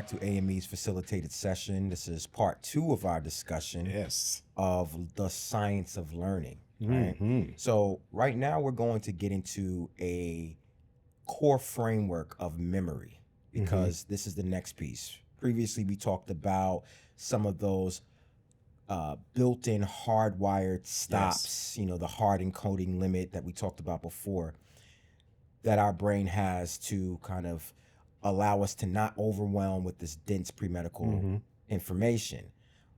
back to AME's facilitated session. This is part 2 of our discussion of the science of learning, right? So right now we're going to get into a core framework of memory because this is the next piece. Previously, we talked about some of those built-in hardwired stops, you know, the hard encoding limit that we talked about before, that our brain has to kind of allow us to not overwhelm with this dense pre-medical information.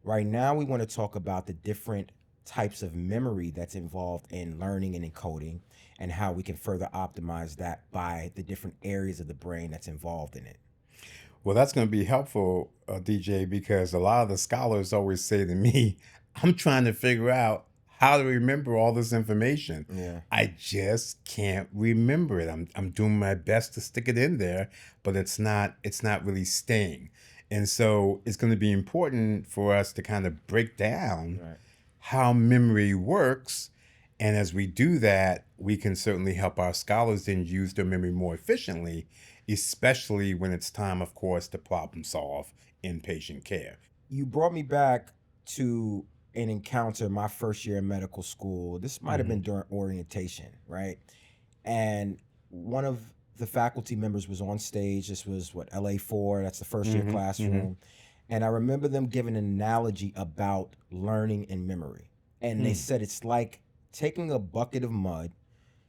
Right now, we want to talk about the different types of memory that's involved in learning and encoding and how we can further optimize that by the different areas of the brain that's involved in it. Well, that's going to be helpful, DJ, because a lot of the scholars always say to me, I'm trying to figure out how to remember all this information. Yeah. I just can't remember it. I'm doing my best to stick it in there, but it's not really staying. And so it's going to be important for us to kind of break down how memory works. And as we do that, we can certainly help our scholars then use their memory more efficiently, especially when it's time, of course, to problem solve in patient care. You brought me back to an encounter my first year in medical school. This might have been during orientation, right? And one of the faculty members was on stage. This was LA4, that's the first year classroom. And I remember them giving an analogy about learning and memory. And they said it's like taking a bucket of mud,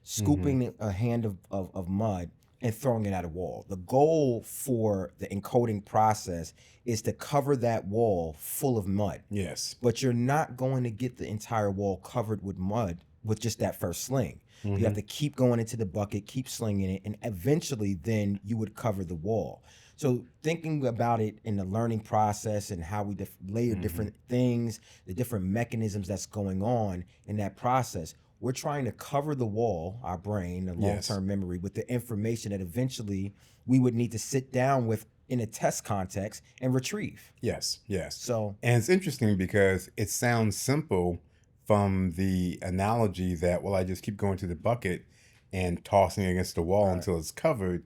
scooping a hand of mud, and throwing it at a wall. The goal for the encoding process is to cover that wall full of mud. Yes. But you're not going to get the entire wall covered with mud with just that first sling. You have to keep going into the bucket, keep slinging it, and eventually then you would cover the wall. So thinking about it in the learning process and how we layer different things, the different mechanisms that's going on in that process, we're trying to cover the wall, our brain, the long-term memory, with the information that eventually we would need to sit down with in a test context and retrieve. Yes. So, and it's interesting because it sounds simple from the analogy that, well, I just keep going to the bucket and tossing it against the wall until it's covered.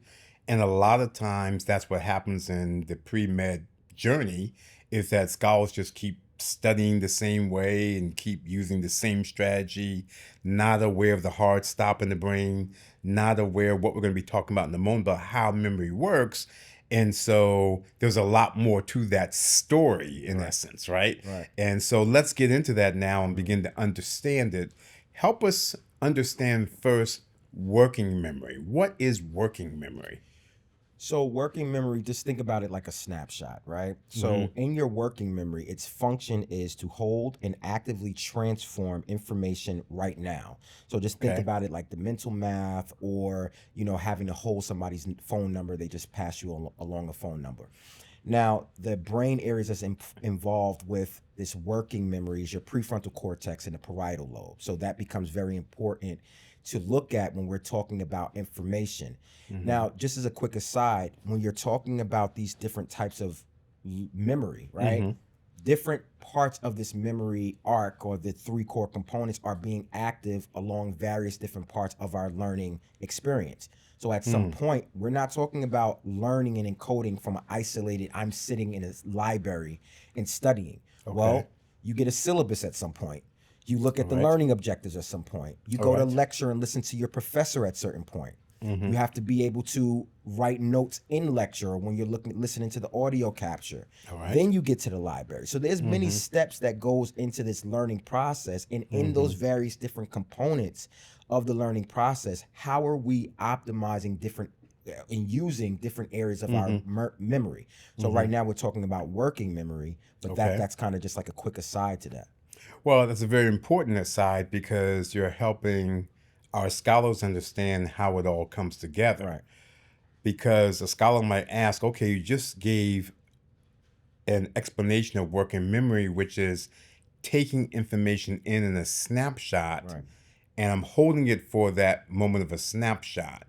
And a lot of times that's what happens in the pre-med journey, is that scholars just keep studying the same way and keep using the same strategy, not aware of the hard stop in the brain, not aware of what we're going to be talking about in a moment about how memory works. And so there's a lot more to that story in essence, right? And so let's get into that now and begin to understand it. Help us understand first working memory. What is working memory? So working memory, just think about it like a snapshot, right? So in your working memory, its function is to hold and actively transform information right now. So just think about it like the mental math, or, you know, having to hold somebody's phone number. They just pass you along a phone number. Now, the brain areas that's involved with this working memory is your prefrontal cortex and the parietal lobe. So that becomes very important to look at when we're talking about information. Now, just as a quick aside, when you're talking about these different types of memory, right? Different parts of this memory arc, or the 3 core components, are being active along various different parts of our learning experience. So at some point, we're not talking about learning and encoding from an isolated, I'm sitting in a library and studying. Well, you get a syllabus at some point. You look at the learning objectives at some point. You go to lecture and listen to your professor at a certain point. You have to be able to write notes in lecture, or when you're listening to the audio capture. Then you get to the library. So there's many steps that goes into this learning process, and in those various different components of the learning process, how are we optimizing different and using different areas of our memory? So right now we're talking about working memory, but that's kind of just like a quick aside to that. Well, that's a very important aside, because you're helping our scholars understand how it all comes together. Because a scholar might ask, okay, you just gave an explanation of working memory, which is taking information in a snapshot, and I'm holding it for that moment of a snapshot.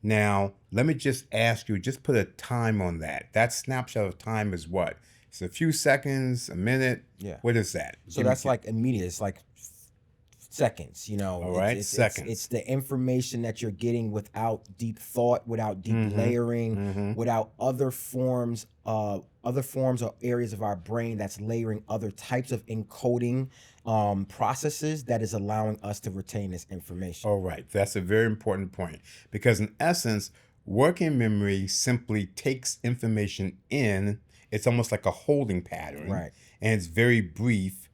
Now, let me just ask you, just put a time on that. That snapshot of time is what? It's a few seconds, a minute. What is that? So that's like immediate. It's like seconds. You know, All right, seconds. it's the information that you're getting without deep thought, without deep layering, without other forms or areas of our brain that's layering other types of encoding processes that is allowing us to retain this information. All right, that's a very important point, because in essence, working memory simply takes information in. It's almost like a holding pattern, Right. and it's very brief.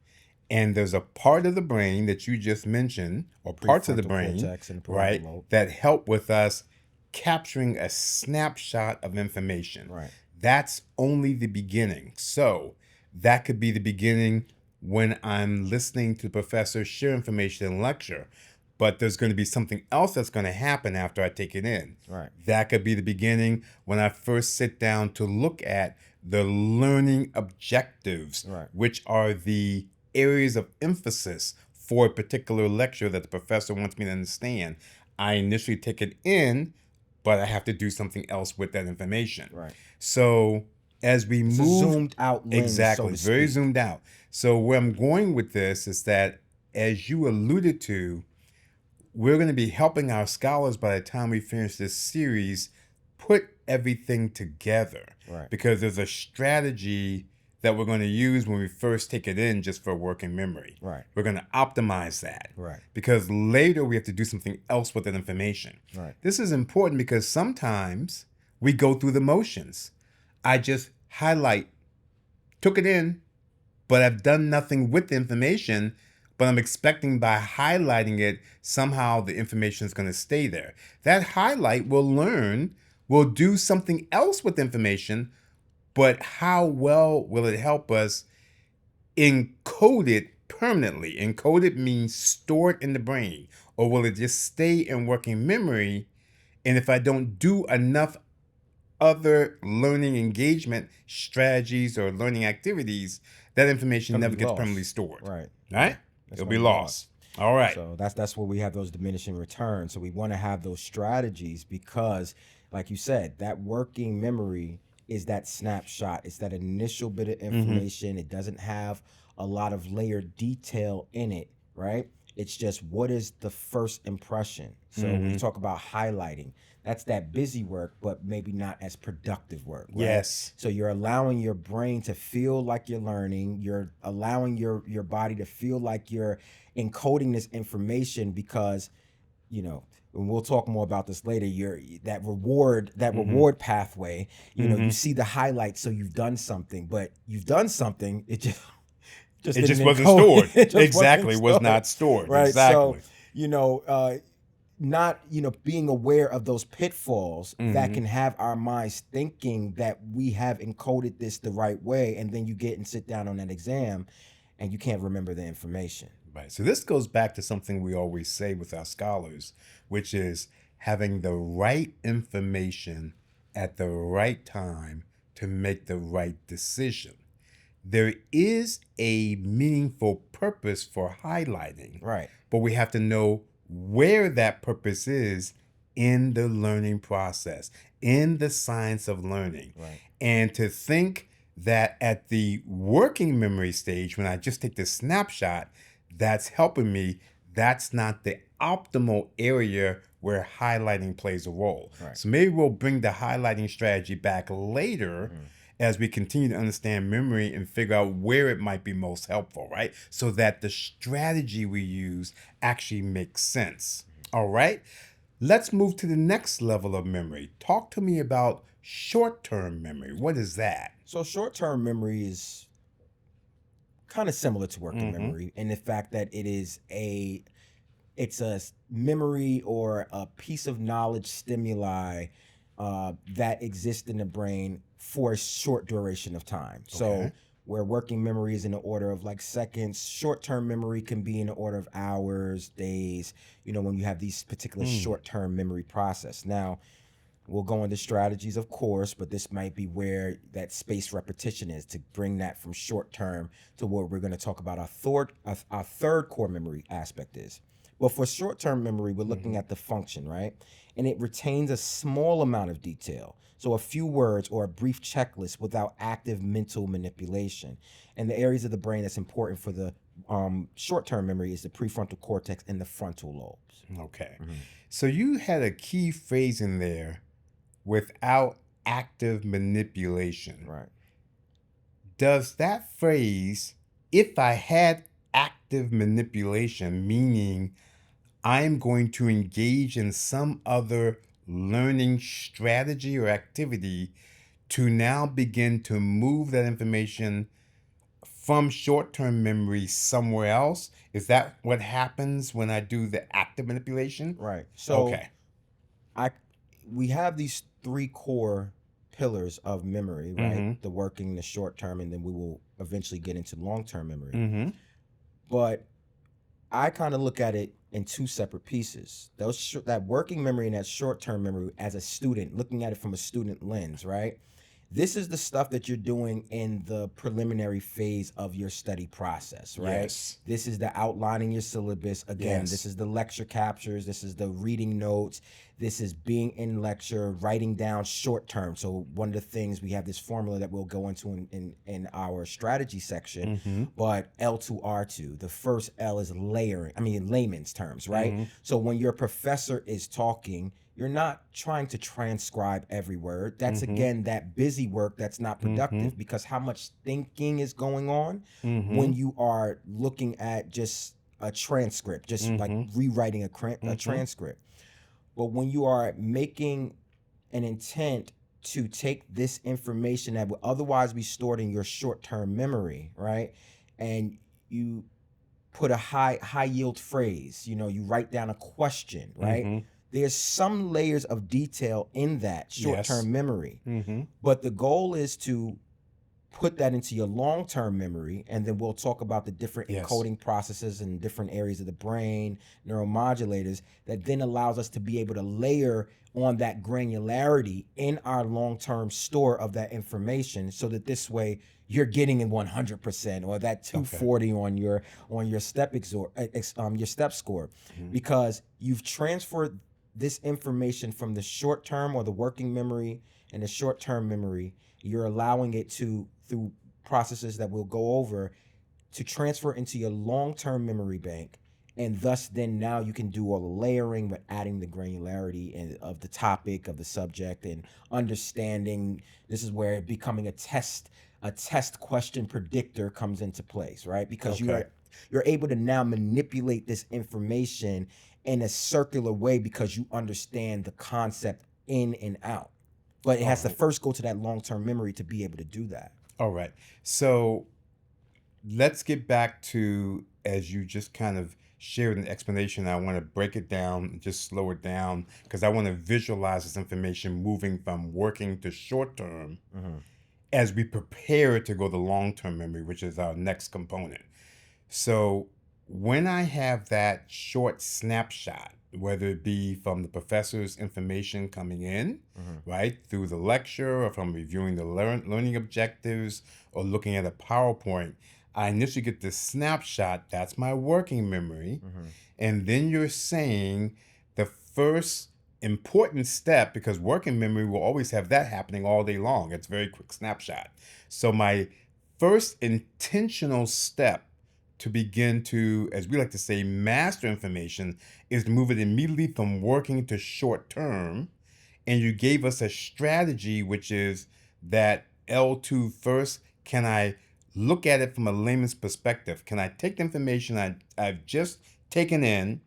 And there's a part of the brain that you just mentioned, or parts of the Prefrontal brain, cortex and right, parietal lobe. that help with us capturing a snapshot of information. Right. That's only the beginning. So that could be the beginning when I'm listening to the professor share information in lecture, but there's going to be something else that's going to happen after I take it in. Right. That could be the beginning when I first sit down to look at the learning objectives, Right. which are the areas of emphasis for a particular lecture that the professor wants me to understand. I initially take it in, but I have to do something else with that information. Right. So as we It's move, a zoomed out lens, exactly, so to very speak. zoomed out. So where I'm going with this is that, as you alluded to, we're going to be helping our scholars by the time we finish this series put everything together. Right. Because there's a strategy that we're going to use when we first take it in just for working memory. Right. We're going to optimize that. Right. Because later we have to do something else with that information. Right. This is important because sometimes we go through the motions. I just highlight, took it in, but I've done nothing with the information, but I'm expecting by highlighting it, somehow the information is going to stay there. That highlight will do something else with information, but how well will it help us encode it permanently? Encode it means store it in the brain, or will it just stay in working memory? And if I don't do enough other learning engagement strategies or learning activities, that information never gets permanently stored. Right. Right? It'll be lost. All right. So that's where we have those diminishing returns. So we want to have those strategies because, like you said, that working memory is that snapshot. It's that initial bit of information. It doesn't have a lot of layered detail in it, right? It's just what is the first impression. So we talk about highlighting. That's that busy work, but maybe not as productive work. Right? Yes. So you're allowing your brain to feel like you're learning. You're allowing your body to feel like you're encoding this information because, you know, and we'll talk more about this later. That reward pathway. You know, you see the highlights, so you've done something, but you've done something. It just wasn't stored. Exactly, was not stored. Right. Exactly. So, you know, not, you know, being aware of those pitfalls that can have our minds thinking that we have encoded this the right way, and then you get and sit down on that exam and you can't remember the information. Right. So this goes back to something we always say with our scholars, which is having the right information at the right time to make the right decision. There is a meaningful purpose for highlighting, Right. but we have to know where that purpose is in the learning process, in the science of learning. Right. And to think that at the working memory stage, when I just take the snapshot, that's helping me, that's not the optimal area where highlighting plays a role. Right. So maybe we'll bring the highlighting strategy back later as we continue to understand memory and figure out where it might be most helpful, right? So that the strategy we use actually makes sense. All right, let's move to the next level of memory. Talk to me about short-term memory. What is that? So short-term memory is kind of similar to working memory in the fact that it's a memory or a piece of knowledge stimuli that exist in the brain for a short duration of time. So Okay. where working memory is in the order of like seconds, short-term memory can be in the order of hours, days, you know, when you have these particular short-term memory process. Now, we'll go into strategies, of course, but this might be where that spaced repetition is to bring that from short-term to what we're going to talk about our third core memory aspect is. Well, for short-term memory, we're looking at the function, right? And it retains a small amount of detail. So a few words or a brief checklist without active mental manipulation. And the areas of the brain that's important for the short-term memory is the prefrontal cortex and the frontal lobes. Okay. So you had a key phrase in there, without active manipulation. Right. Does that phrase, if I had active manipulation, meaning I'm going to engage in some other learning strategy or activity to now begin to move that information from short-term memory somewhere else? Is that what happens when I do the active manipulation? Right. So Okay. we have these three core pillars of memory, right? Mm-hmm. The working, the short term, and then we will eventually get into long-term memory. Mm-hmm. But I kind of look at it in two separate pieces. That working memory and that short-term memory as a student, looking at it from a student lens, right? This is the stuff that you're doing in the preliminary phase of your study process, right? Yes. This is the outlining your syllabus. Again, Yes. this is the lecture captures. This is the reading notes. This is being in lecture, writing down short term. So one of the things, we have this formula that we'll go into in our strategy section, Mm-hmm. but L2R2, the first L is layering, I mean, in layman's terms, right? Mm-hmm. So when your professor is talking, you're not trying to transcribe every word. That's Mm-hmm. again that busy work that's not productive, because how much thinking is going on when you are looking at just a transcript, just like rewriting a transcript. But when you are making an intent to take this information that would otherwise be stored in your short-term memory, right? And you put a high yield phrase, you write down a question, right? There's some layers of detail in that short-term memory. But the goal is to put that into your long-term memory, and then we'll talk about the different encoding processes and different areas of the brain, neuromodulators, that then allows us to be able to layer on that granularity in our long-term store of that information, so that this way you're getting in 100% or that 240 on your step score, because you've transferred this information from the short-term or the working memory and the short-term memory. You're allowing it to, through processes that we'll go over, to transfer into your long-term memory bank. And thus then now you can do all the layering, but adding the granularity of the topic, of the subject, and understanding. This is where becoming a test question predictor comes into place, right? Because you're able to now manipulate this information in a circular way, because you understand the concept in and out. But it has to first go to that long-term memory to be able to do that. All right. So let's get back to, as you just kind of shared an explanation, I want to break it down and just slow it down, because I want to visualize this information moving from working to short-term as we prepare it to go to long-term memory, which is our next component. So when I have that short snapshot, whether it be from the professor's information coming in, right, through the lecture, or from reviewing the learning objectives, or looking at a PowerPoint, I initially get this snapshot. That's my working memory. And then you're saying the first important step, because working memory will always have that happening all day long. It's a very quick snapshot. So my first intentional step to begin to, as we like to say, master information, is to move it immediately from working to short term. And you gave us a strategy, which is that L2 first. Can I look at it from a layman's perspective? Can I take the information I've just taken in?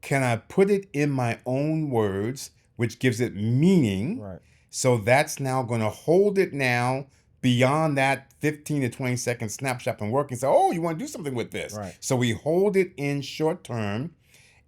Can I put it in my own words, which gives it meaning? Right. So that's now going to hold it now beyond that 15 to 20 second snapshot from working. So, oh, you want to do something with this. Right. So we hold it in short term,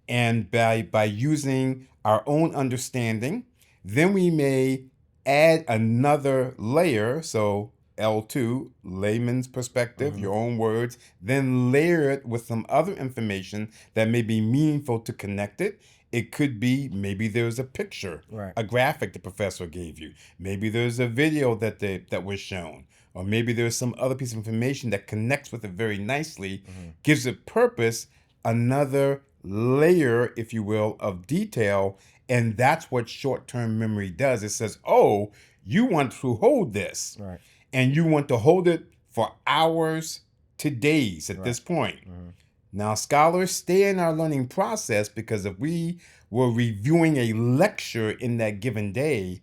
and by using our own understanding, then we may add another layer. So L2, layman's perspective, your own words, then layer it with some other information that may be meaningful to connect it. It could be, maybe there's a picture, a graphic the professor gave you. Maybe there's a video that was shown. Or maybe there's some other piece of information that connects with it very nicely, gives it purpose, another layer, if you will, of detail. And that's what short-term memory does. It says, oh, you want to hold this. Right. And you want to hold it for hours to days at Right. this point. Mhm. Now, scholars stay in our learning process because if we were reviewing a lecture in that given day,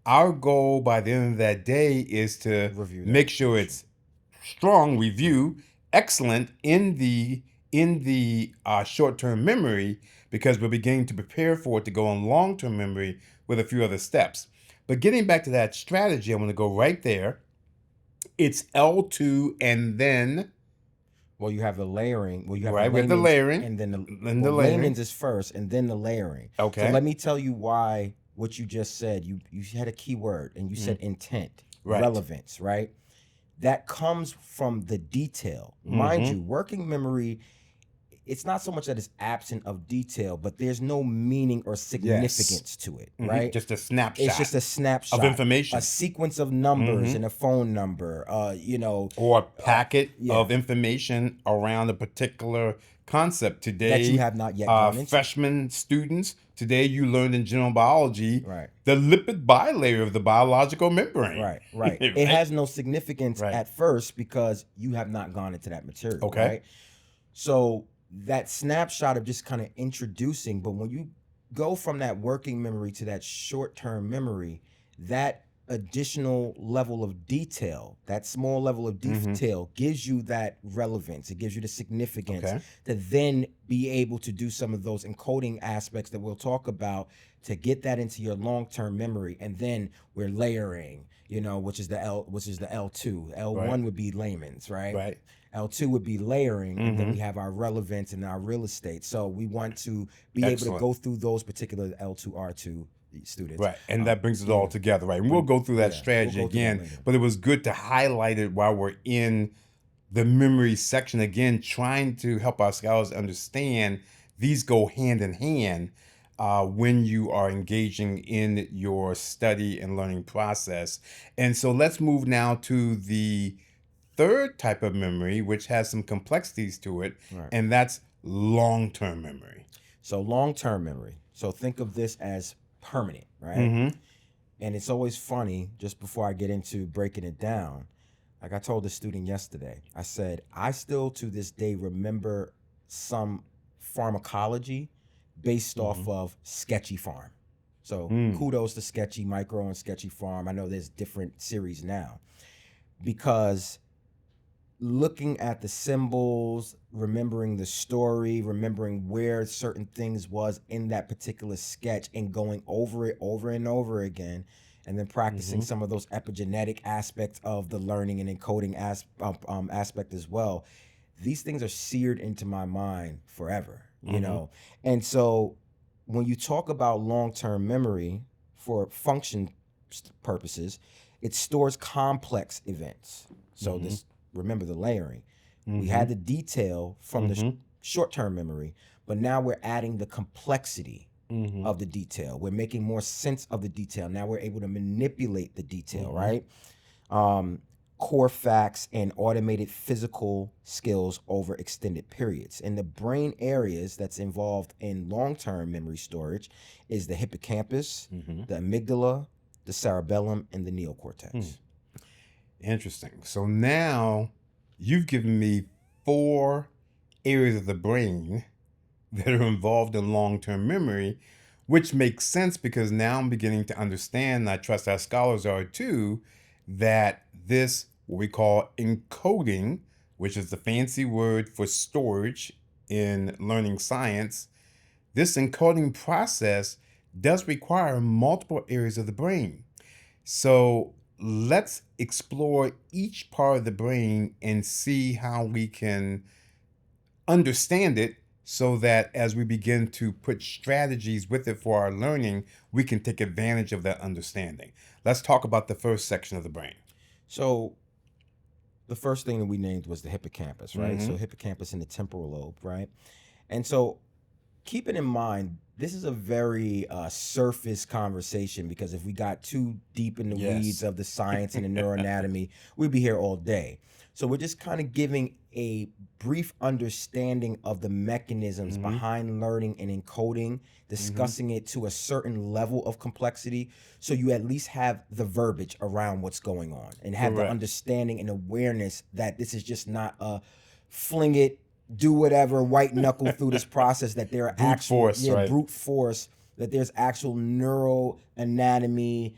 our goal by the end of that day is to Review that make sure lecture. it's strong review, excellent in the short-term memory, because we're beginning to prepare for it to go on long-term memory with a few other steps. But getting back to that strategy, I'm going to go right there. It's L2 and then, Well, you have the layering. Well, you have the right, with the layman's, layering, and then and the layering. layman's is first, and then the layering. Okay. So let me tell you why what you just said. You had a key word, and you said intent, Right. relevance, right? That comes from the detail. Mind you, working memory, it's not so much that it's absent of detail, but there's no meaning or significance to it, right? Just a snapshot. It's just a snapshot of information. a sequence of numbers and a phone number, or a packet yeah. of information around a particular concept. Today, that you have not yet gone into. Freshman students, today you learned in general biology Right. the lipid bilayer of the biological membrane. Right. It has no significance at first because you have not gone into that material. Okay. Right. So that snapshot of just kind of introducing, but when you go from that working memory to that short-term memory, that additional level of detail, that small level of detail gives you that relevance. It gives you the significance to then be able to do some of those encoding aspects that we'll talk about to get that into your long-term memory. And then we're layering, which is the L2. L1 would be layman's, right? Right. L2 would be layering, and then we have our relevance and our real estate. So we want to be able to go through those particular L2, R2 students. Right. And that brings it all together, right? And we'll go through that strategy we'll go through that again, later. but it was good to highlight it while we're in the memory section again, trying to help our scholars understand these go hand in hand when you are engaging in your study and learning process. And so let's move now to the third type of memory, which has some complexities to it, and that's long-term memory. So long-term memory. So think of this as permanent, right? And it's always funny, just before I get into breaking it down, like I told the student yesterday, I said, I still to this day remember some pharmacology based off of Sketchy Farm. So kudos to Sketchy Micro and Sketchy Farm. I know there's different series now, because looking at the symbols, remembering the story, remembering where certain things was in that particular sketch and going over it over and over again, and then practicing some of those epigenetic aspects of the learning and encoding aspect as well. These things are seared into my mind forever, you know? And so when you talk about long-term memory for function purposes, it stores complex events. So remember the layering. We had the detail from the short-term memory, but now we're adding the complexity of the detail. We're making more sense of the detail. Now we're able to manipulate the detail, right? Core facts and automated physical skills over extended periods. And the brain areas that's involved in long-term memory storage is the hippocampus, the amygdala, the cerebellum, and the neocortex. Interesting. So now you've given me 4 areas of the brain that are involved in long-term memory, which makes sense because now I'm beginning to understand, and I trust our scholars are too, that this, what we call encoding, which is the fancy word for storage in learning science, this encoding process does require multiple areas of the brain. So let's explore each part of the brain and see how we can understand it so that as we begin to put strategies with it for our learning, we can take advantage of that understanding. Let's talk about the first section of the brain. So the first thing that we named was the hippocampus, right? So hippocampus in the temporal lobe, right? And so keeping in mind, this is a very surface conversation, because if we got too deep in the weeds Yes. of the science and the neuroanatomy, we'd be here all day. So we're just kind of giving a brief understanding of the mechanisms Mm-hmm. behind learning and encoding, discussing it to a certain level of complexity, so you at least have the verbiage around what's going on and have the Correct. understanding and awareness that this is just not a fling it, do whatever, white knuckle through this process, that there are Brute actual force, right? brute force, that there's actual neural anatomy,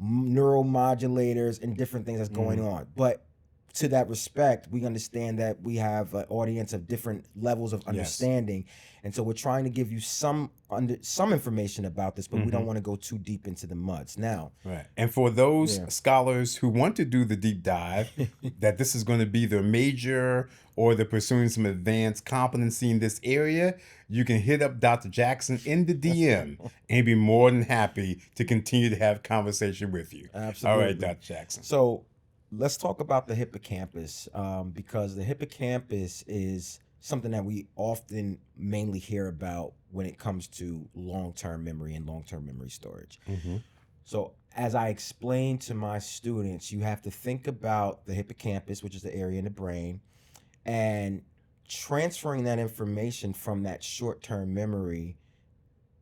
neuromodulators, and different things that's going on. But to that respect, we understand that we have an audience of different levels of understanding, and so we're trying to give you some information about this, but we don't want to go too deep into the muds now. Right. And for those scholars who want to do the deep dive, that this is going to be their major, or they're pursuing some advanced competency in this area, you can hit up Dr. Jackson in the DM and he'd be more than happy to continue to have conversation with you. Absolutely. All right, Dr. Jackson. So let's talk about the hippocampus, because the hippocampus is something that we often mainly hear about when it comes to long-term memory and long-term memory storage. So as I explain to my students, you have to think about the hippocampus, which is the area in the brain, and transferring that information from that short-term memory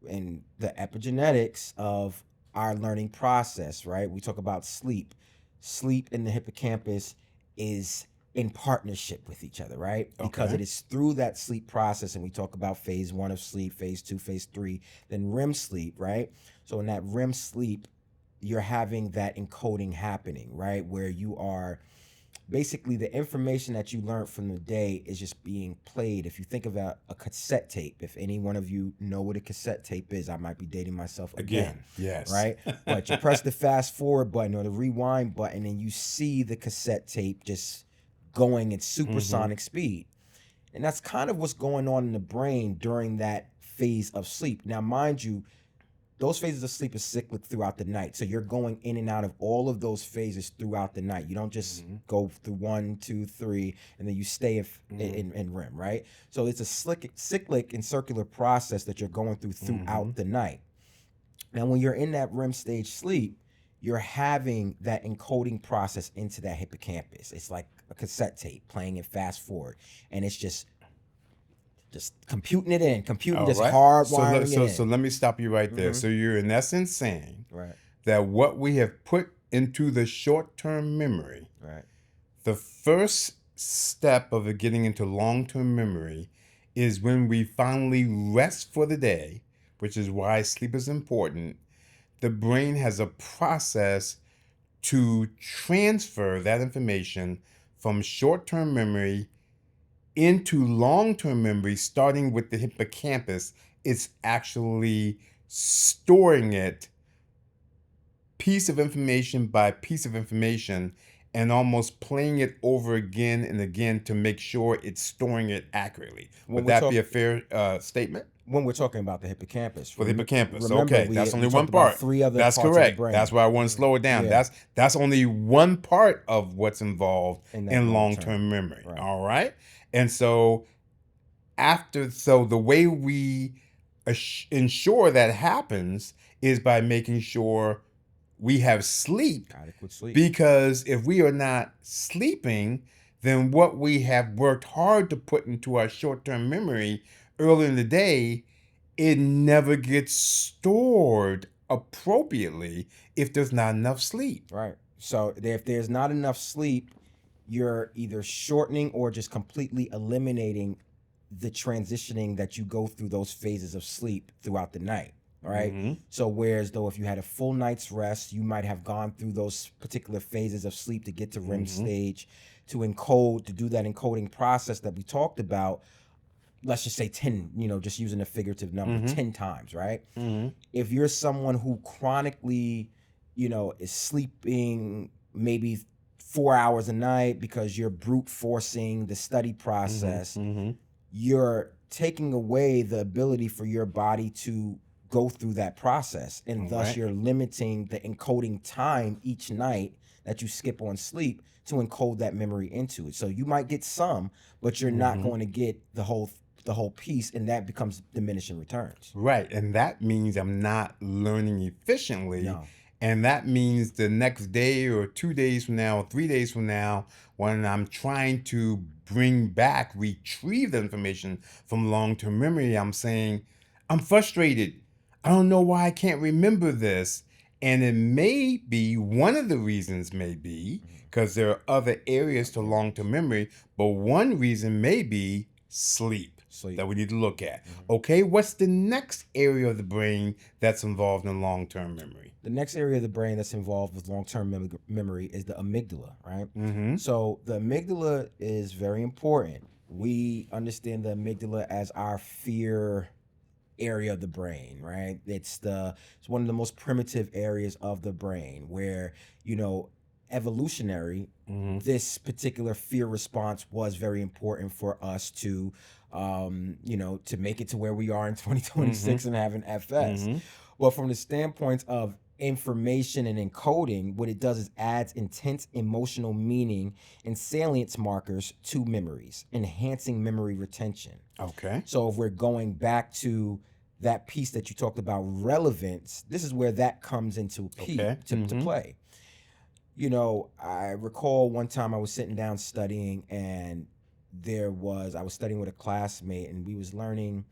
and the epigenetics of our learning process, right? We talk about sleep. Sleep in the hippocampus is in partnership with each other, right? Because it is through that sleep process, and we talk about phase 1 of sleep, phase 2, phase 3, then REM sleep, right? So in that REM sleep, you're having that encoding happening, right? Where you are basically, the information that you learned from the day is just being played. If you think about a cassette tape, if any one of you know what a cassette tape is, I might be dating myself again. Yes. Right? But you press the fast forward button or the rewind button, and you see the cassette tape just going at supersonic speed. And that's kind of what's going on in the brain during that phase of sleep. Now, mind you, those phases of sleep are cyclic throughout the night. So you're going in and out of all of those phases throughout the night. You don't just go through 1, 2, 3, and then you stay in REM, right? So it's a cyclic and circular process that you're going throughout the night. Now, when you're in that REM stage sleep, you're having that encoding process into that hippocampus. It's like a cassette tape playing it fast forward, and it's just computing it in, hardwiring it in. So let me stop you right there. So you're in essence saying Right. that what we have put into the short-term memory, Right. the first step of it getting into long-term memory is when we finally rest for the day, which is why sleep is important. The brain has a process to transfer that information from short-term memory into long-term memory, starting with the hippocampus. It's actually storing it piece of information by piece of information and almost playing it over again and again to make sure it's storing it accurately. Would that be a fair statement? When we're talking about the hippocampus. For the hippocampus, remember, okay, that's only we one talked about part. 3 other That's parts correct. of the brain. That's why I want to slow it down. Yeah. That's only one part of what's involved In that in long-term. long-term memory. Right. All right. And so the way we ensure that happens is by making sure we have sleep. Adequate sleep. Because if we are not sleeping, then what we have worked hard to put into our short-term memory early in the day, it never gets stored appropriately if there's not enough sleep. Right. So if there's not enough sleep, you're either shortening or just completely eliminating the transitioning that you go through those phases of sleep throughout the night. All right. So whereas though if you had a full night's rest, you might have gone through those particular phases of sleep to get to REM stage, to encode, to do that encoding process that we talked about. Let's just say 10, just using a figurative number, 10 times, right? If you're someone who chronically, is sleeping maybe 4 hours a night because you're brute forcing the study process, you're taking away the ability for your body to go through that process. And thus you're limiting the encoding time each night that you skip on sleep to encode that memory into it. So you might get some, but you're not going to get the whole the whole piece, and that becomes diminishing returns. Right. And that means I'm not learning efficiently. No. And that means the next day or 2 days from now, or 3 days from now, when I'm trying to retrieve the information from long-term memory, I'm saying, I'm frustrated. I don't know why I can't remember this. And it may be, one of the reasons may be, because there are other areas to long-term memory, but one reason may be sleep. That we need to look at. Okay, what's the next area of the brain that's involved in long-term memory? The next area of the brain that's involved with long-term memory is the amygdala, right? So the amygdala is very important. We understand the amygdala as our fear area of the brain, right? It's one of the most primitive areas of the brain where, evolutionary, this particular fear response was very important for us to to make it to where we are in 2026 and having FS. Well, from the standpoint of information and encoding, what it does is adds intense emotional meaning and salience markers to memories, enhancing memory retention. Okay. So if we're going back to that piece that you talked about, relevance, this is where that comes into to play. I recall one time I was sitting down studying, and I was studying with a classmate, and we was learning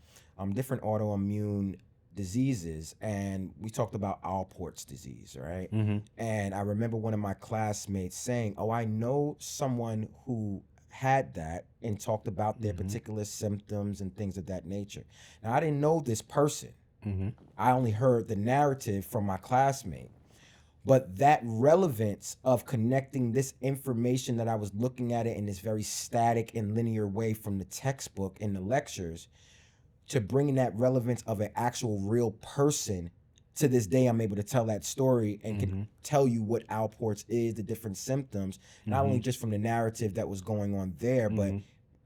different autoimmune diseases, and we talked about Alport's disease, right? And I remember one of my classmates saying, "Oh, I know someone who had that," and talked about their particular symptoms and things of that nature. Now, I didn't know this person. I only heard the narrative from my classmate. But that relevance of connecting this information that I was looking at it in this very static and linear way from the textbook and the lectures to bringing that relevance of an actual real person, to this day, I'm able to tell that story and can tell you what Alport's is, the different symptoms, not only just from the narrative that was going on there, but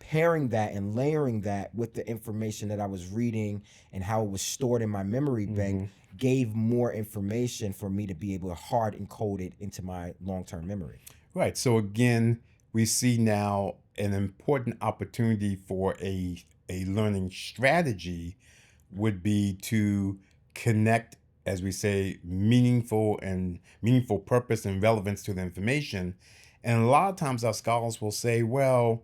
pairing that and layering that with the information that I was reading and how it was stored in my memory bank gave more information for me to be able to hard encode it into my long-term memory. Right. So again, we see now an important opportunity for a learning strategy would be to connect, as we say, meaningful purpose and relevance to the information. And a lot of times our scholars will say, well,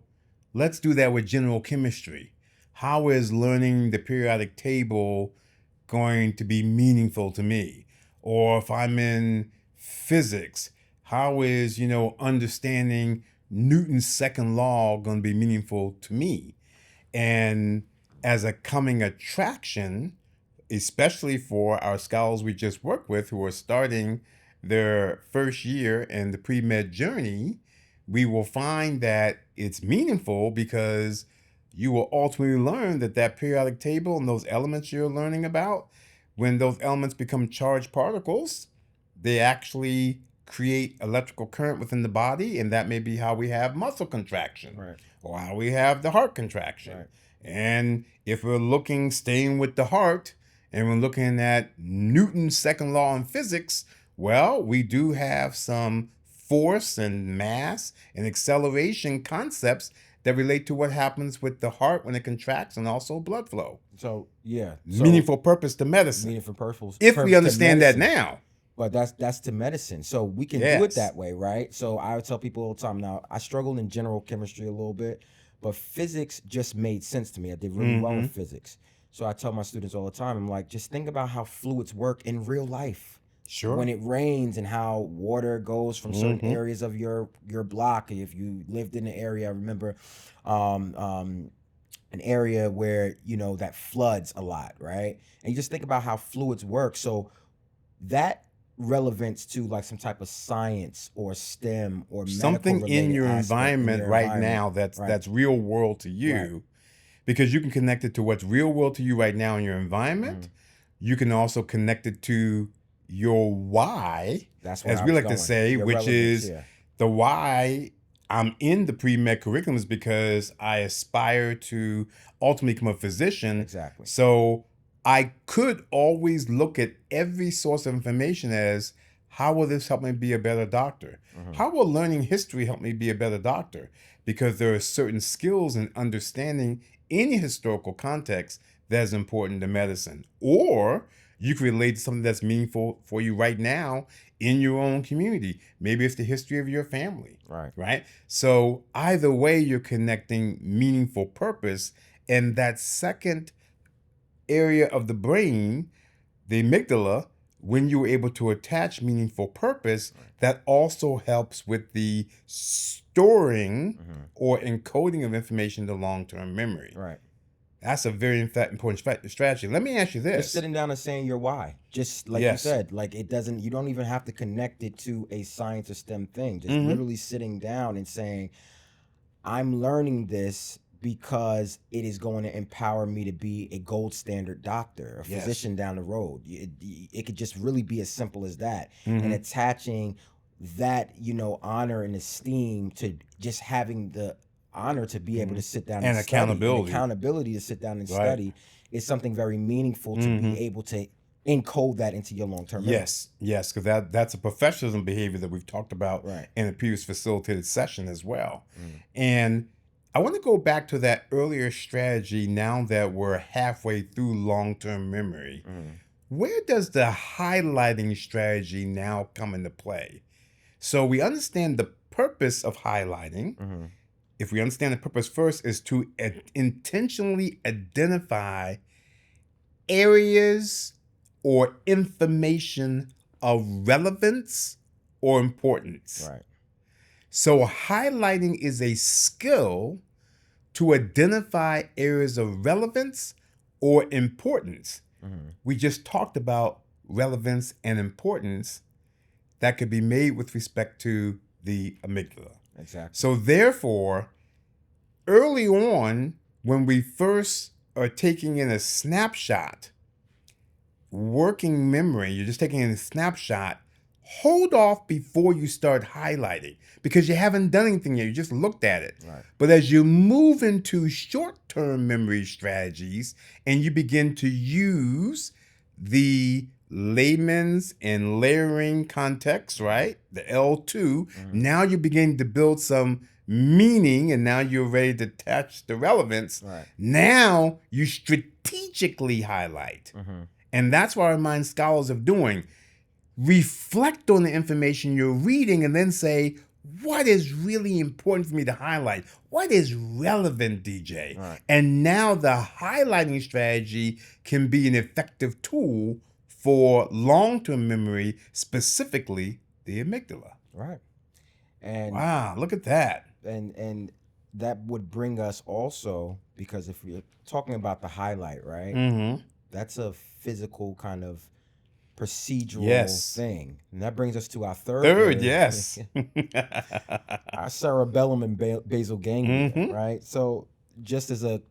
let's do that with general chemistry. How is learning the periodic table going to be meaningful to me? Or if I'm in physics, how is, understanding Newton's second law going to be meaningful to me? And as a coming attraction, especially for our scholars we just worked with who are starting their first year in the pre-med journey, we will find that it's meaningful because you will ultimately learn that periodic table and those elements you're learning about, when those elements become charged particles, they actually create electrical current within the body, and that may be how we have muscle contraction, or how we have the heart contraction. And if we're staying with the heart, and we're looking at Newton's second law in physics, well, we do have some force and mass and acceleration concepts that relate to what happens with the heart when it contracts, and also blood flow. So meaningful purpose to medicine. Meaningful purpose. If we understand that now. But that's to medicine. So we can do it that way, right? So I would tell people all the time, now I struggled in general chemistry a little bit, but physics just made sense to me. I did really well in physics. So I tell my students all the time, I'm like, just think about how fluids work in real life. Sure. When it rains and how water goes from certain areas of your block. If you lived in the area, I remember an area where, that floods a lot, right? And you just think about how fluids work. So that relevance to like some type of science or STEM or something in your environment right now that's real world to you, because you can connect it to what's real world to you right now in your environment. You can also connect it to your why, that's as we like to say, your which is the why I'm in the pre-med curriculum is because I aspire to ultimately become a physician. Exactly. So I could always look at every source of information as, how will this help me be a better doctor? How will learning history help me be a better doctor? Because there are certain skills and understanding any historical context that's important to medicine. Or you can relate to something that's meaningful for you right now in your own community. Maybe it's the history of your family. Right. Right? So either way, you're connecting meaningful purpose, and that second area of the brain, the amygdala, when you're able to attach meaningful purpose, that also helps with the storing or encoding of information to long-term memory. Right. That's a very important strategy. Let me ask you this. Just sitting down and saying your why. Just like you said, like you don't even have to connect it to a science or STEM thing. Just literally sitting down and saying, I'm learning this because it is going to empower me to be a gold standard doctor, a physician down the road. It could just really be as simple as that. And attaching that, honor and esteem to just having the honor to be able to sit down and study. And accountability to sit down and study is something very meaningful to be able to encode that into your long-term memory. Yes, because that's a professionalism behavior that we've talked about in a previous facilitated session as well. And I want to go back to that earlier strategy now that we're halfway through long-term memory. Where does the highlighting strategy now come into play? So we understand the purpose of highlighting. If we understand the purpose first, is to intentionally identify areas or information of relevance or importance. Right. So highlighting is a skill to identify areas of relevance or importance. We just talked about relevance and importance that could be made with respect to the amygdala. Exactly. So therefore, early on, when we first are taking in a snapshot, working memory, you're just taking in a snapshot, hold off before you start highlighting because you haven't done anything yet. You just looked at it. Right. But as you move into short-term memory strategies and you begin to use the layman's and layering context, right? The L2, now you're beginning to build some meaning and now you're ready to attach the relevance. Right. Now you strategically highlight. And that's what I remind scholars of doing. Reflect on the information you're reading and then say, what is really important for me to highlight? What is relevant, DJ? Right. And now the highlighting strategy can be an effective tool for long-term memory, specifically the amygdala. Right. And wow, look at that. And that would bring us also, because if we're talking about the highlight, right? That's a physical kind of procedural thing. And that brings us to our third area, our cerebellum and basal ganglia, right? So just as a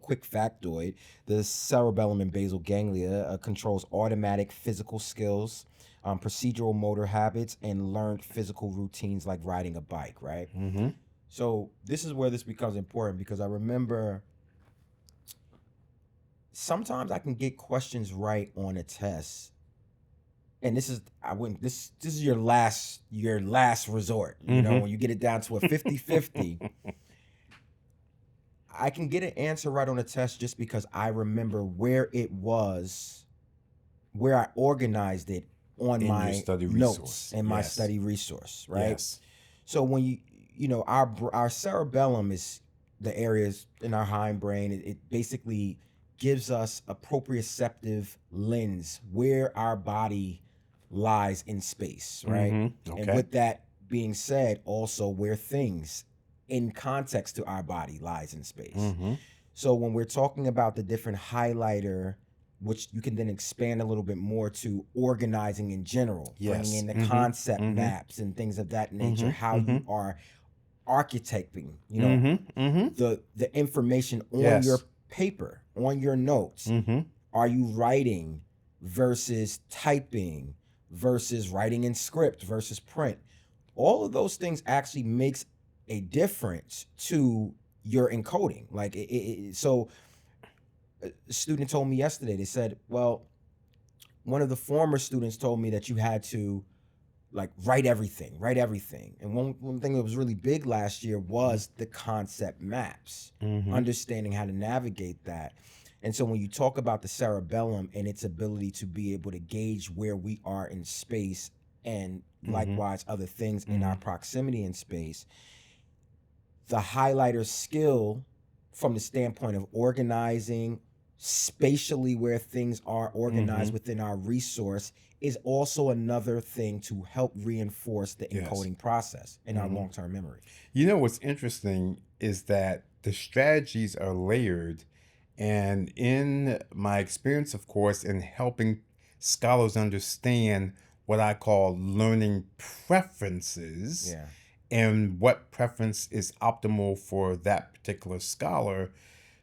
quick factoid, the cerebellum and basal ganglia controls automatic physical skills, procedural motor habits, and learned physical routines like riding a bike, right? So this is where this becomes important because I remember sometimes I can get questions right on a test, and this is your last resort. You know, when you get it down to a 50-50, I can get an answer right on a test just because I remember where it was, where I organized it on in my study notes resource. and my study resource, right? Yes. So when our cerebellum is the areas in our hindbrain. It basically gives us a proprioceptive lens where our body lies in space, right? Okay. And with that being said, also where things in context to our body lies in space. So when we're talking about the different highlighter, which you can then expand a little bit more to organizing in general, bringing in the concept maps and things of that nature, how you are architecting, the information on your paper, on your notes. Are you writing versus typing versus writing in script versus print? All of those things actually makes a difference to your encoding. Like so a student told me yesterday, they said, well, one of the former students told me that you had to like write everything. And one thing that was really big last year was the concept maps, understanding how to navigate that. And so when you talk about the cerebellum and its ability to be able to gauge where we are in space and likewise other things in our proximity in space, the highlighter skill from the standpoint of organizing spatially where things are organized within our resource is also another thing to help reinforce the encoding process in our long-term memory. You know, what's interesting is that the strategies are layered. And in my experience, of course, in helping scholars understand what I call learning preferences and what preference is optimal for that particular scholar,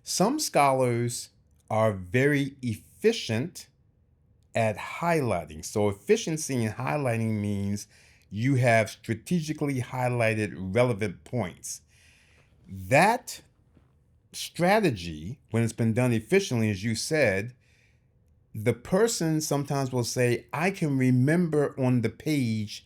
some scholars are very efficient at highlighting. So efficiency in highlighting means you have strategically highlighted relevant points. That strategy, when it's been done efficiently, as you said, the person sometimes will say, I can remember on the page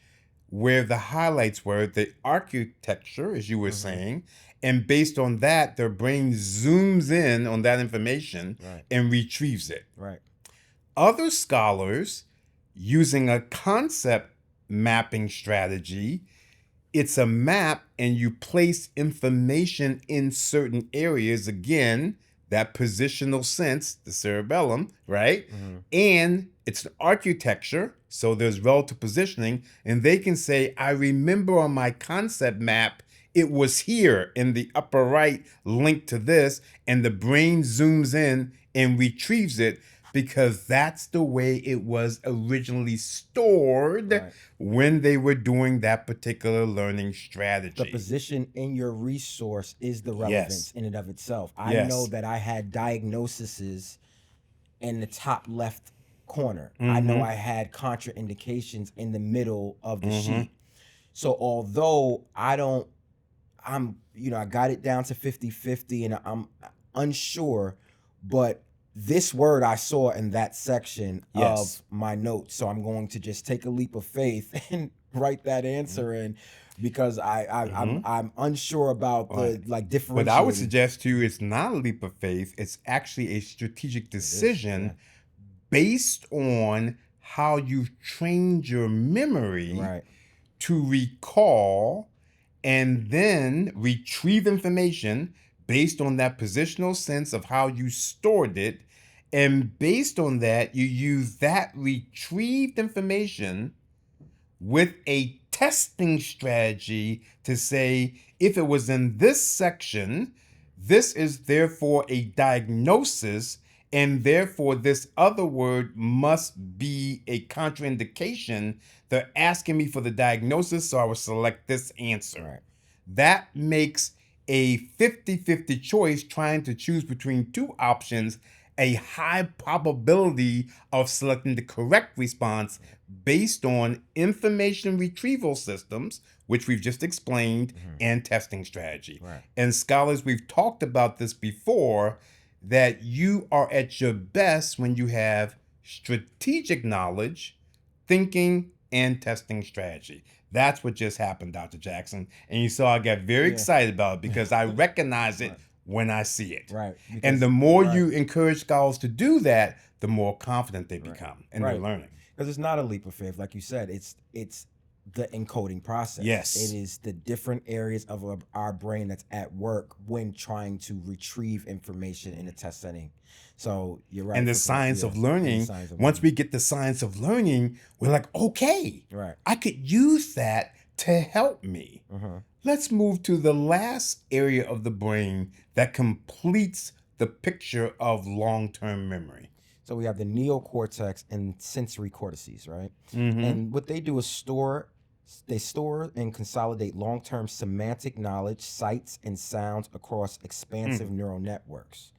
where the highlights were, the architecture, as you were saying, and based on that, their brain zooms in on that information and retrieves it. Right. Other scholars, using a concept mapping strategy, it's a map and you place information in certain areas. Again, that positional sense, the cerebellum, right? And it's an architecture, so there's relative positioning, and they can say, I remember on my concept map, it was here in the upper right, linked to this, and the brain zooms in and retrieves it because that's the way it was originally stored when they were doing that particular learning strategy. The position in your resource is the relevance in and of itself. I know that I had diagnoses in the top left corner. I know I had contraindications in the middle of the sheet. So although I got it down to 50-50 and I'm unsure, but this word I saw in that section of my notes. So I'm going to just take a leap of faith and write that answer in because I'm unsure about the differentiating. But I would suggest to you it's not a leap of faith. It's actually a strategic decision based on how you've trained your memory to recall and then retrieve information based on that positional sense of how you stored it. And based on that, you use that retrieved information with a testing strategy to say, if it was in this section, this is therefore a diagnosis, and therefore this other word must be a contraindication. They're asking me for the diagnosis, so I will select this answer. That makes a 50-50 choice, trying to choose between two options, a high probability of selecting the correct response based on information retrieval systems, which we've just explained, and testing strategy. And scholars, we've talked about this before, that you are at your best when you have strategic knowledge, thinking, and testing strategy. That's what just happened, Dr. Jackson. And you saw I got very excited about it because I recognize it when I see it. And the more you encourage scholars to do that, the more confident they become in their learning. Because it's not a leap of faith, like you said. It's the encoding process. It is the different areas of our brain that's at work when trying to retrieve information in a test setting. So you're right. And the science of learning, once we get the science of learning, we're like, okay, I could use that to help me. Let's move to the last area of the brain that completes the picture of long-term memory. So we have the neocortex and sensory cortices, right? And what they do is store and consolidate long-term semantic knowledge, sights, and sounds across expansive neural networks.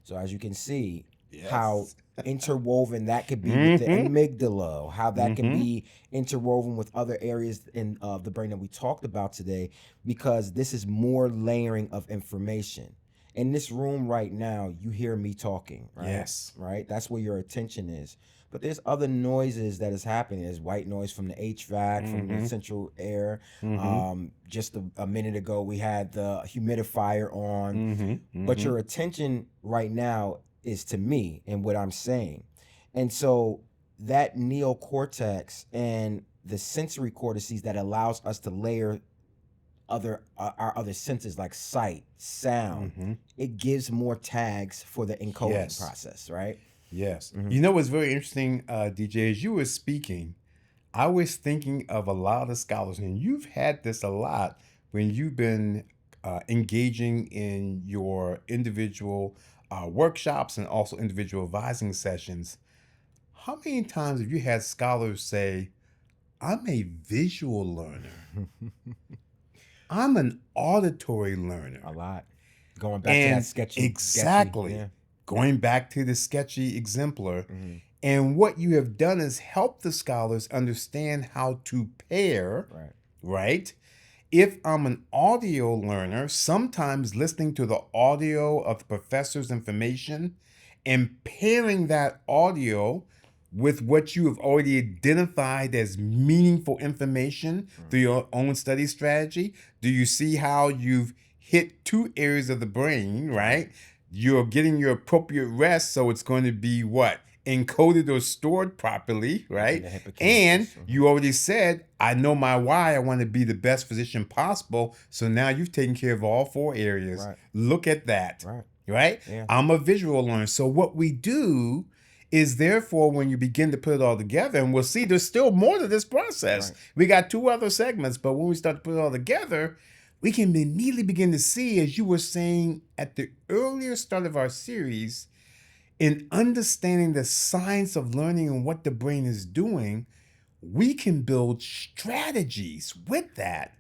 So as you can see, how interwoven that could be with the amygdala, how that can be interwoven with other areas in the brain that we talked about today, because this is more layering of information. In this room right now, you hear me talking, right? Yes. Right? That's where your attention is. But there's other noises that is happening. There's white noise from the HVAC, from the Mm-hmm. central air. Mm-hmm. Just a minute ago, we had the humidifier on. Mm-hmm. But Mm-hmm. your attention right now is to me and what I'm saying. And so that neocortex and the sensory cortices that allows us to layer our other senses like sight, sound, Mm-hmm. it gives more tags for the encoding Yes. process, right? Yes. Mhm. You know what's very interesting, DJ, as you were speaking, I was thinking of a lot of scholars, and you've had this a lot when you've been engaging in your individual workshops and also individual advising sessions. How many times have you had scholars say, I'm a visual learner, I'm an auditory learner? A lot. Going back to that And sketchy, exactly, yeah. going back to the sketchy exemplar. Hmm. And what you have done is help the scholars understand how to pair, Right. right? If I'm an audio learner, sometimes listening to the audio of the professor's information and pairing that audio with what you have already identified as meaningful information through your own study strategy. Do you see how you've hit two areas of the brain, right? You're getting your appropriate rest, so it's going to be what? Encoded or stored properly, right? the hippocampus. And you already said, I know my why. I want to be the best physician possible. So now you've taken care of all four areas. Right. Look at that, Right. right? Yeah. I'm a visual learner. So what we do is therefore when you begin to put it all together, and we'll see there's still more to this process. Right. We got two other segments, but when we start to put it all together, we can immediately begin to see, as you were saying at the earlier start of our series, in understanding the science of learning and what the brain is doing, we can build strategies with that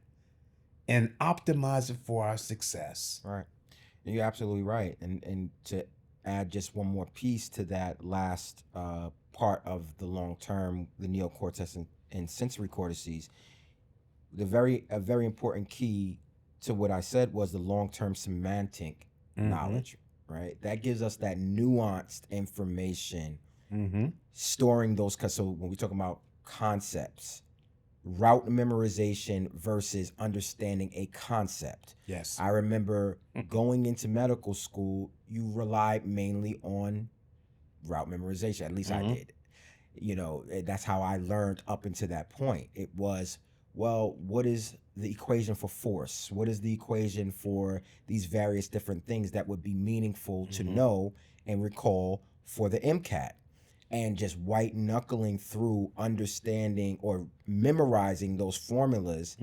and optimize it for our success. Right. You're absolutely right. And to add just one more piece to that last part of the long term, the neocortex and sensory cortices, a very important key to what I said was the long term semantic knowledge, right? That gives us that nuanced information, storing those. So when we talk about concepts, route memorization versus understanding a concept. Yes. I remember going into medical school, you relied mainly on route memorization. At least I did. You know, that's how I learned up until that point. It was, well, what is the equation for force? What is the equation for these various different things that would be meaningful to know and recall for the MCAT? And just white knuckling through understanding or memorizing those formulas,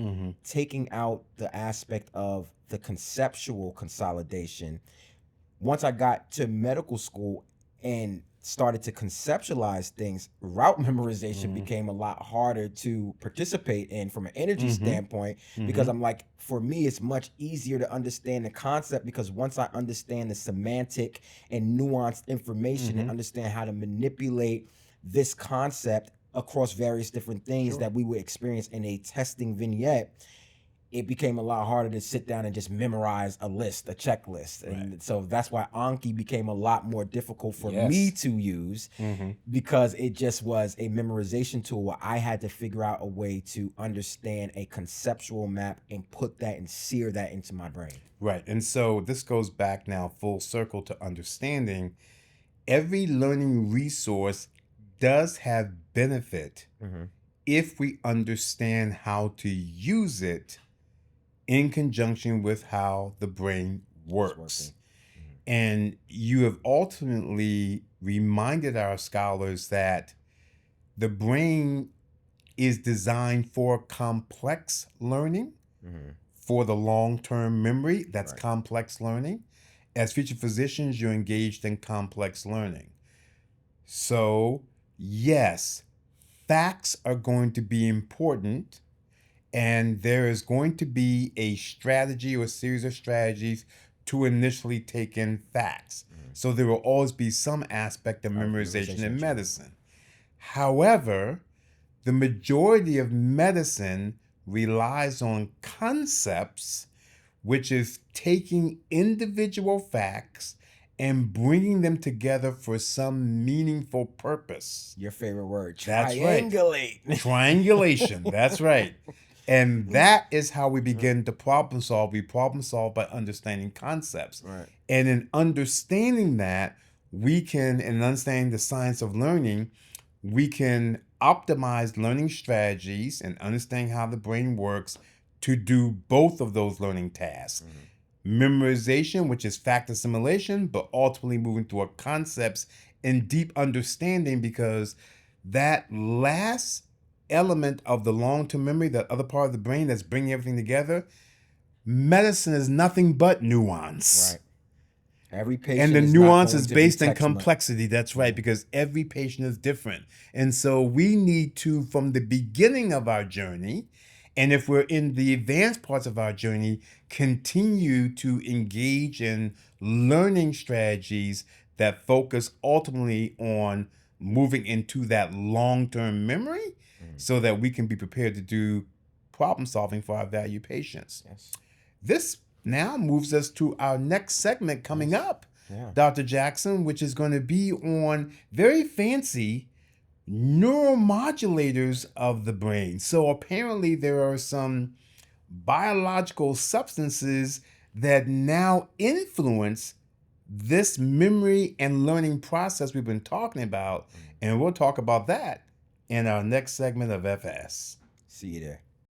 taking out the aspect of the conceptual consolidation. Once I got to medical school and started to conceptualize things, route memorization became a lot harder to participate in from an energy standpoint, because I'm like, for me, it's much easier to understand the concept, because once I understand the semantic and nuanced information and understand how to manipulate this concept across various different things that we would experience in a testing vignette, it became a lot harder to sit down and just memorize a list, a checklist. And so that's why Anki became a lot more difficult for me to use, because it just was a memorization tool where I had to figure out a way to understand a conceptual map and put that and sear that into my brain. Right. And so this goes back now full circle to understanding every learning resource does have benefit if we understand how to use it in conjunction with how the brain works. And you have ultimately reminded our scholars that the brain is designed for complex learning, for the long-term memory. That's complex learning. As future physicians, you're engaged in complex learning. So, yes, facts are going to be important, and there is going to be a strategy or a series of strategies to initially take in facts. So there will always be some aspect of memorization in medicine. However, the majority of medicine relies on concepts, which is taking individual facts and bringing them together for some meaningful purpose. Your favorite word. That's right. Triangulate. Triangulation. That's right. And that is how we begin to problem solve. We problem solve by understanding concepts. Right. And in understanding that, we can, in understanding the science of learning, we can optimize learning strategies and understanding how the brain works to do both of those learning tasks. Memorization, which is fact assimilation, but ultimately moving toward concepts and deep understanding, because that last element of the long-term memory, that other part of the brain that's bringing everything together, medicine is nothing but nuance. Right. Every patient And the is not nuance going is to be based on textbook. complexity. That's right, because every patient is different. And so we need to, from the beginning of our journey, and if we're in the advanced parts of our journey, continue to engage in learning strategies that focus ultimately on moving into that long-term memory so that we can be prepared to do problem solving for our valued patients. Yes. This now moves us to our next segment coming up, Yeah. Dr. Jackson, which is going to be on very fancy neuromodulators of the brain. So apparently there are some biological substances that now influence this memory and learning process we've been talking about. And we'll talk about that in our next segment of FS. See you there.